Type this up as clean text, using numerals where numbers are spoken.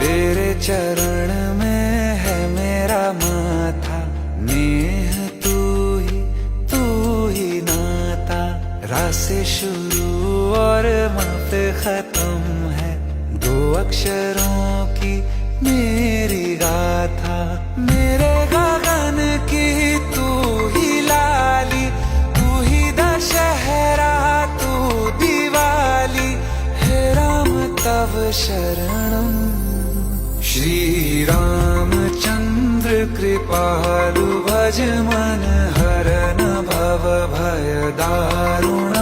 तेरे चरण में है मेरा माथा, नेह तू ही नाता। रा से शुरू और मा पे खत्म है, दो अक्षरों की मेरी गाथा। मेरे गगन की तू ही लाली, तू ही दशहरा तू दिवाली। हे राम तव शरणम, श्री रामचंद्र कृपालु भज मन हरन भव भय दारुण।